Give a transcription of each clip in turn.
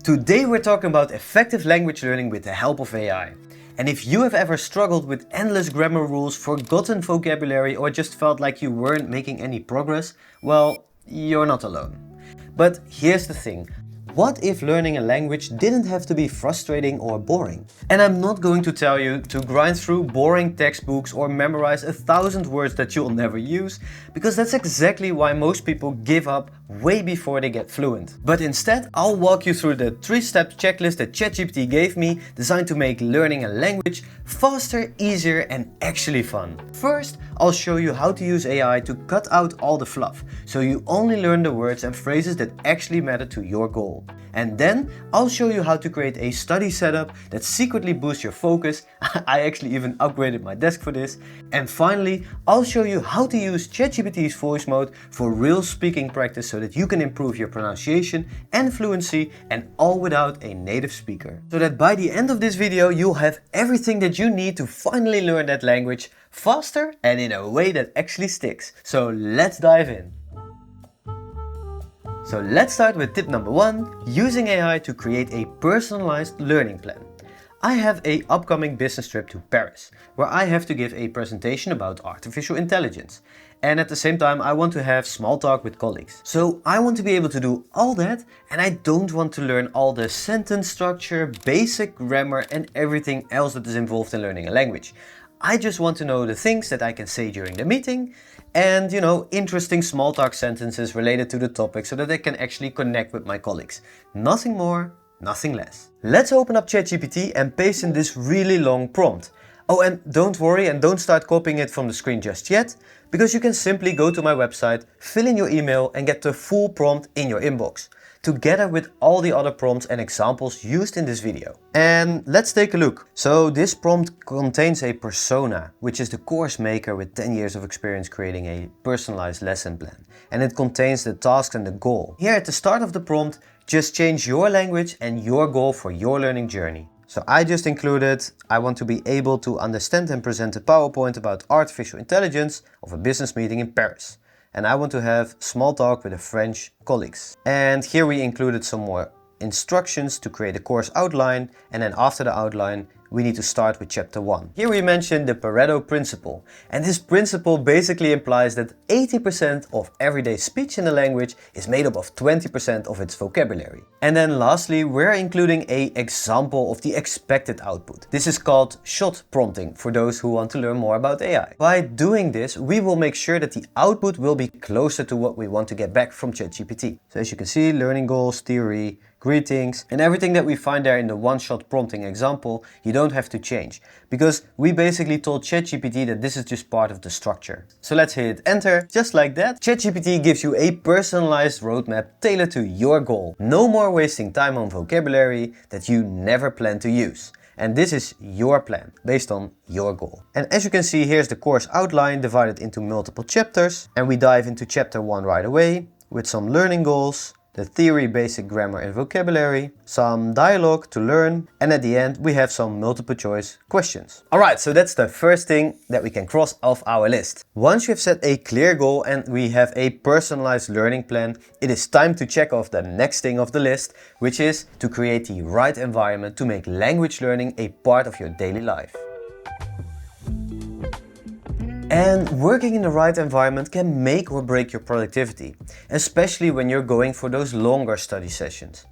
Today we're talking about effective language learning with the help of AI. And if you have ever struggled with endless grammar rules, forgotten vocabulary, or just felt like you weren't making any progress, well, you're not alone. But here's the thing. What if learning a language didn't have to be frustrating or boring? And I'm not going to tell you to grind through boring textbooks or memorize 1,000 words that you'll never use, because that's exactly why most people give up way before they get fluent. But instead, I'll walk you through the 3-step checklist that ChatGPT gave me, designed to make learning a language faster, easier, and actually fun. First, I'll show you how to use AI to cut out all the fluff, so you only learn the words and phrases that actually matter to your goal. And then I'll show you how to create a study setup that secretly boosts your focus. I actually even upgraded my desk for this. And finally, I'll show you how to use ChatGPT's voice mode for real speaking practice so that you can improve your pronunciation and fluency, and all without a native speaker. So that by the end of this video, you'll have everything that you need to finally learn that language faster and in a way that actually sticks. So let's dive in. So let's start with tip number 1, using AI to create a personalized learning plan. I have an upcoming business trip to Paris, where I have to give a presentation about artificial intelligence. And at the same time, I want to have small talk with colleagues. So I want to be able to do all that, and I don't want to learn all the sentence structure, basic grammar, and everything else that is involved in learning a language. I just want to know the things that I can say during the meeting and, interesting small talk sentences related to the topic so that I can actually connect with my colleagues. Nothing more, nothing less. Let's open up ChatGPT and paste in this really long prompt. Oh, and don't worry and don't start copying it from the screen just yet, because you can simply go to my website, fill in your email and get the full prompt in your inbox, together with all the other prompts and examples used in this video. And let's take a look. So this prompt contains a persona, which is the course maker with 10 years of experience creating a personalized lesson plan. And it contains the tasks and the goal. Here at the start of the prompt, just change your language and your goal for your learning journey. So I just included, I want to be able to understand and present a PowerPoint about artificial intelligence of a business meeting in Paris. And I want to have small talk with the French colleagues. And here we included some more instructions to create a course outline, and then after the outline we need to start with chapter 1. Here we mentioned the Pareto principle, and this principle basically implies that 80% of everyday speech in a language is made up of 20% of its vocabulary. And then lastly, we're including an example of the expected output. This is called shot prompting for those who want to learn more about AI. By doing this, we will make sure that the output will be closer to what we want to get back from ChatGPT. So as you can see, learning goals, theory, greetings, and everything that we find there in the one-shot prompting example, you don't have to change, because we basically told ChatGPT that this is just part of the structure. So let's hit enter, just like that. ChatGPT gives you a personalized roadmap tailored to your goal. No more wasting time on vocabulary that you never plan to use. And this is your plan, based on your goal. And as you can see, here's the course outline divided into multiple chapters. And we dive into chapter 1 right away, with some learning goals, the theory, basic grammar and vocabulary, some dialogue to learn, and at the end we have some multiple choice questions. Alright, so that's the first thing that we can cross off our list. Once you have set a clear goal and we have a personalized learning plan, it is time to check off the next thing of the list, which is to create the right environment to make language learning a part of your daily life. And working in the right environment can make or break your productivity, especially when you're going for those longer study sessions.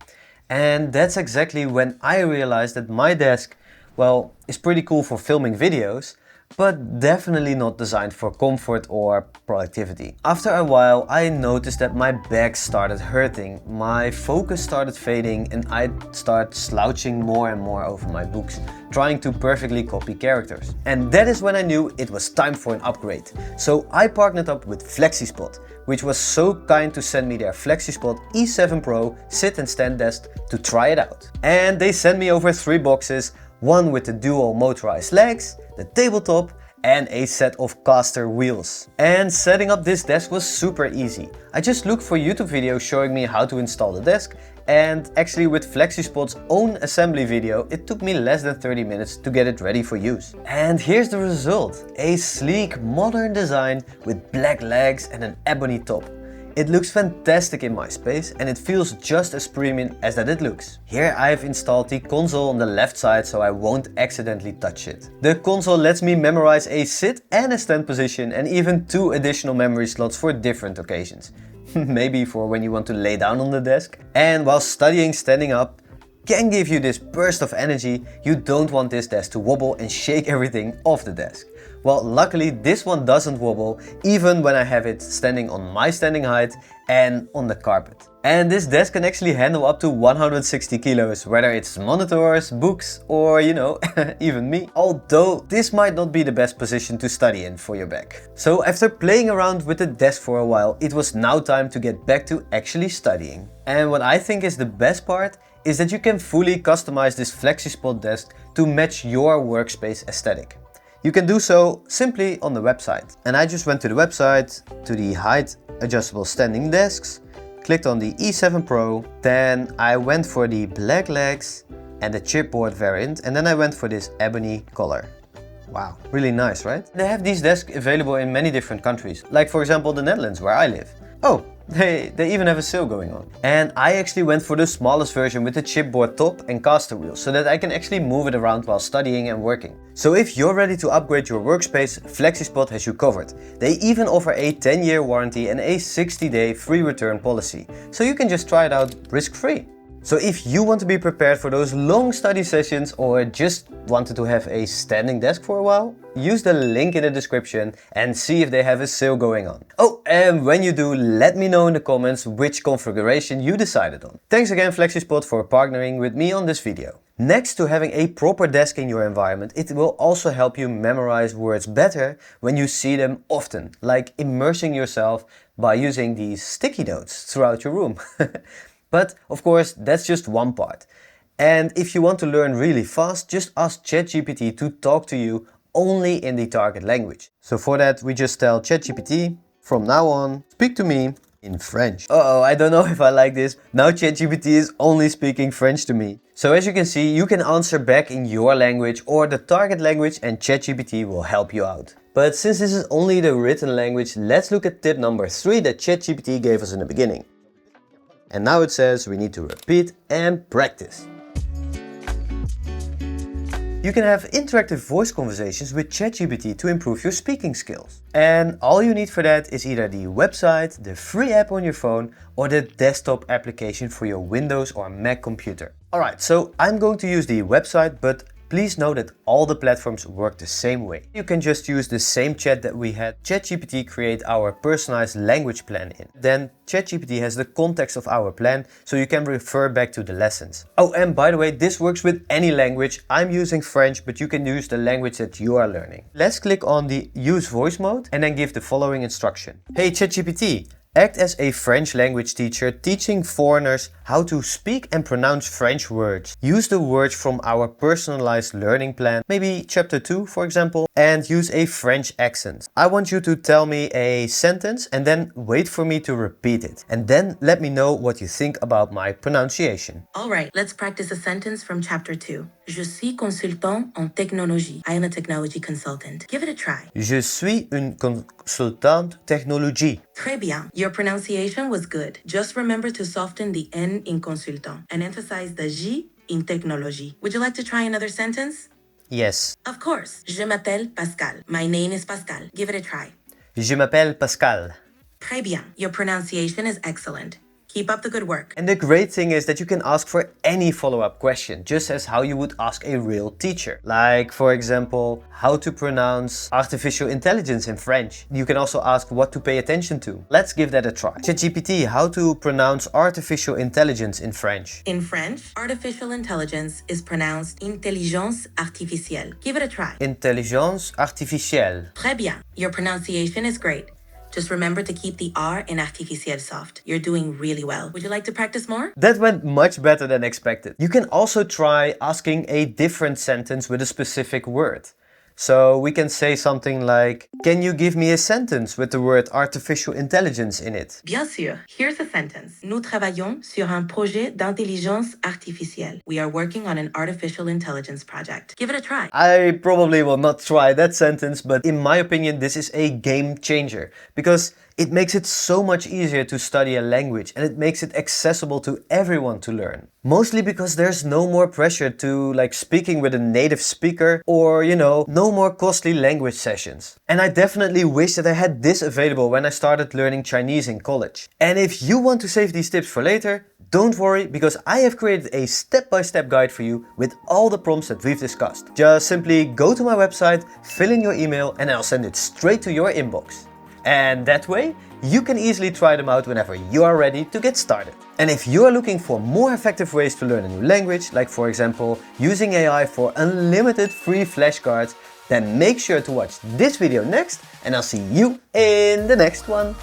And that's exactly when I realized that my desk, well, is pretty cool for filming videos, but definitely not designed for comfort or productivity. After a while, I noticed that my back started hurting, my focus started fading, and I'd start slouching more and more over my books, trying to perfectly copy characters. And that is when I knew it was time for an upgrade. So I partnered up with FlexiSpot, which was so kind to send me their FlexiSpot E7 Pro sit and stand desk to try it out. And they sent me over 3 boxes, one with the dual motorized legs, the tabletop, and a set of caster wheels. And setting up this desk was super easy. I just looked for YouTube videos showing me how to install the desk, and actually with FlexiSpot's own assembly video, it took me less than 30 minutes to get it ready for use. And here's the result: a sleek, modern design with black legs and an ebony top. It looks fantastic in my space and it feels just as premium as that it looks. Here I've installed the console on the left side so I won't accidentally touch it. The console lets me memorize a sit and a stand position and even 2 additional memory slots for different occasions. Maybe for when you want to lay down on the desk. And while studying standing up can give you this burst of energy, you don't want this desk to wobble and shake everything off the desk. Well, luckily this one doesn't wobble even when I have it standing on my standing height and on the carpet. And this desk can actually handle up to 160 kilos, whether it's monitors, books, or even me. Although this might not be the best position to study in for your back. So after playing around with the desk for a while, it was now time to get back to actually studying. And what I think is the best part is that you can fully customize this FlexiSpot desk to match your workspace aesthetic. You can do so simply on the website. And I just went to the website, to the height adjustable standing desks, clicked on the E7 Pro, then I went for the black legs and the chipboard variant, and then I went for this ebony color. Wow, really nice, right? They have these desks available in many different countries, like for example the Netherlands where I live. Oh, they even have a sale going on. And I actually went for the smallest version with the chipboard top and caster wheels so that I can actually move it around while studying and working. So if you're ready to upgrade your workspace, FlexiSpot has you covered. They even offer a 10-year warranty and a 60-day free return policy. So you can just try it out risk-free. So if you want to be prepared for those long study sessions or just wanted to have a standing desk for a while, use the link in the description and see if they have a sale going on. Oh, and when you do, let me know in the comments which configuration you decided on. Thanks again FlexiSpot for partnering with me on this video. Next to having a proper desk in your environment, it will also help you memorize words better when you see them often, like immersing yourself by using these sticky notes throughout your room. But of course, that's just one part. And if you want to learn really fast, just ask ChatGPT to talk to you only in the target language. So for that, we just tell ChatGPT, from now on, speak to me in French. Uh-oh, I don't know if I like this. Now ChatGPT is only speaking French to me. So as you can see, you can answer back in your language or the target language and ChatGPT will help you out. But since this is only the written language, let's look at tip number 3 that ChatGPT gave us in the beginning. And now it says we need to repeat and practice. You can have interactive voice conversations with ChatGPT to improve your speaking skills. And all you need for that is either the website, the free app on your phone, or the desktop application for your Windows or Mac computer. Alright, so I'm going to use the website, but please know that all the platforms work the same way. You can just use the same chat that we had ChatGPT create our personalized language plan in. Then ChatGPT has the context of our plan, so you can refer back to the lessons. Oh, and by the way, this works with any language. I'm using French, but you can use the language that you are learning. Let's click on the use voice mode and then give the following instruction. Hey ChatGPT, act as a French language teacher teaching foreigners how to speak and pronounce French words. Use the words from our personalized learning plan, maybe chapter 2 for example, and use a French accent. I want you to tell me a sentence and then wait for me to repeat it. And then let me know what you think about my pronunciation. Alright, let's practice a sentence from chapter 2. Je suis consultant en technologie. I am a technology consultant. Give it a try. Je suis une consultante technologie. Très bien. Your pronunciation was good. Just remember to soften the N in consultant and emphasize the J in technologie. Would you like to try another sentence? Yes. Of course. Je m'appelle Pascal. My name is Pascal. Give it a try. Je m'appelle Pascal. Très bien. Your pronunciation is excellent. Keep up the good work. And the great thing is that you can ask for any follow-up question, just as how you would ask a real teacher. Like, for example, how to pronounce artificial intelligence in French. You can also ask what to pay attention to. Let's give that a try. ChatGPT, how to pronounce artificial intelligence in French. In French, artificial intelligence is pronounced intelligence artificielle. Give it a try. Intelligence artificielle. Très bien. Your pronunciation is great. Just remember to keep the R in artificiel soft. You're doing really well. Would you like to practice more? That went much better than expected. You can also try asking a different sentence with a specific word. So we can say something like, can you give me a sentence with the word artificial intelligence in it? Bien sûr. Here's a sentence. Nous travaillons sur un projet d'intelligence artificielle. We are working on an artificial intelligence project. Give it a try. I probably will not try that sentence, but in my opinion, this is a game changer. Because It makes it so much easier to study a language, and it makes it accessible to everyone to learn. Mostly because there's no more pressure to speaking with a native speaker or, no more costly language sessions. And I definitely wish that I had this available when I started learning Chinese in college. And if you want to save these tips for later, don't worry, because I have created a step-by-step guide for you with all the prompts that we've discussed. Just simply go to my website, fill in your email, and I'll send it straight to your inbox. And that way, you can easily try them out whenever you are ready to get started. And if you are looking for more effective ways to learn a new language, like for example, using AI for unlimited free flashcards, then make sure to watch this video next, and I'll see you in the next one.